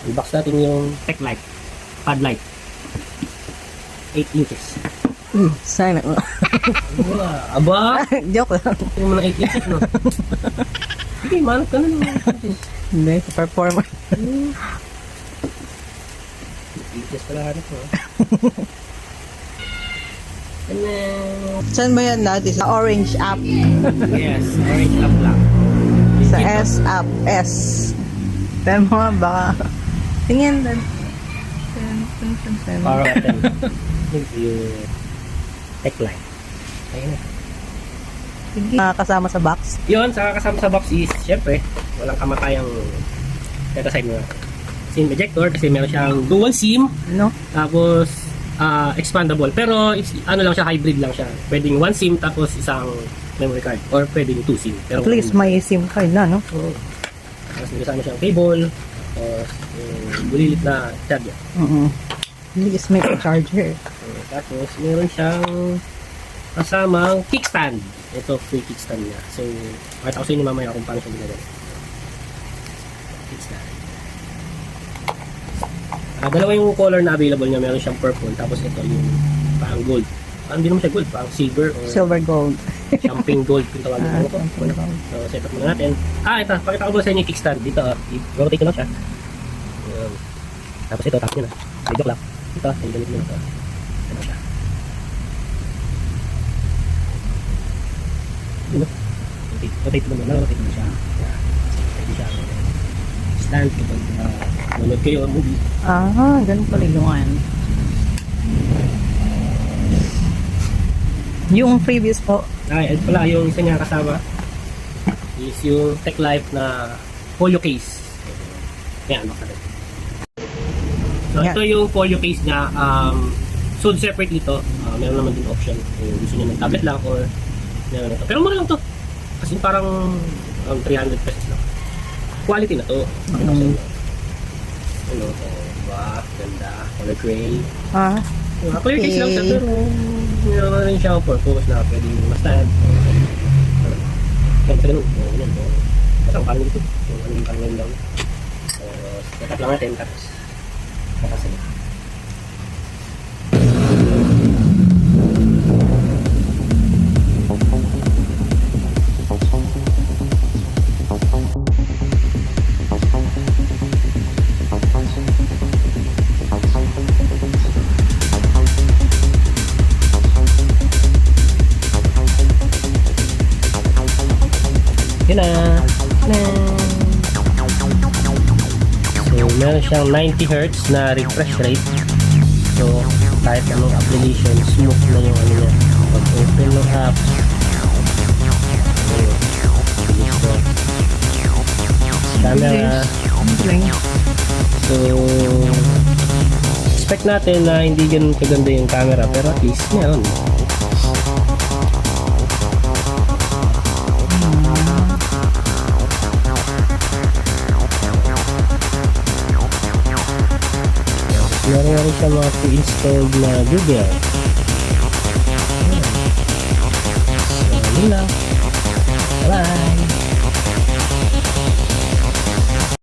I-box natin yung tech light. Pad light. 8 inches. Sana. Aba! Joke lang. Yung mga 8 inches, no? Sige, manap ka na naman. Hindi, performer. 8 inches pala hanap mo. And then, Saan ba yan dati? Sa Orange app. yes, orange up lang. Sa S app. S. Tignan mo nga, baka. Tingin. Para natin. Yung tech light. Ayun na. Kasama sa box. Yun, sa kasama sa box is, syempre, walang kamatayang set aside mo. SIM ejector kasi meron siyang dual SIM. Ano? Tapos, expandable. Pero, ano lang siya, hybrid lang siya. Pwedeng 1 SIM tapos isang memory card. Or pwedeng 2 SIM. Pero, At least may SIM card na, no? Oo. Tapos, may kasama siyang cable. Tapos, yung bulilit na charger. At least may charger. Tapos, meron siyang kasamang kickstand. Ito, free kickstand niya. So, makita ko sa inyo mamaya kung paano siya ginagawa. Kickstand. Dalawa yung color na available niya. Meron siyang purple. Tapos ito yung parang gold. Hindi naman siya gold. Parang silver or Silver gold. champagne gold. Kung tawagin mo ito. Champagne gold. So, set up muna natin. Ito. Pakita ko muna sa inyo yung kickstand. Dito, rotate ko lang siya. Tapos ito, tap nyo na. Joke lang. Ito, yung ganit nyo na ito. Ito siya. Rotate mo muna. Rotate mo siya. Pwede siya. Stand. Kapag manood kayo ang movie. Ganun pala yung ano. Yung previous po. Ito pala yung isa niya kasama is yung Tech Life na folio case. Yan, bakit? So, Yeah. ito yung folio case niya. Sold separate ito. Meron naman din option. Kung gusto niyo ng tablet lang or meron ito. Pero mura lang to. Kasi parang 300 pesos lang. Quality na to. Ano to? Ganda. Color gray. Clear case lang siya, pero meron na rin siya purpose na pwede ma-stand. Ganito ganun. Basta ang pangin dito. Ano yung pangin daw. Set up lang natin. Tapos kakasalit. Yun na. So, meron siyang 90 Hz na refresh rate. So, kahit anong application, smooth na yung ano niya. Pag-open ng app. Camera. So, expect natin na hindi ganun kaganda yung camera, pero at least meron. Meron rin siya mga pre-installed na Google. So, yun lang. Bye!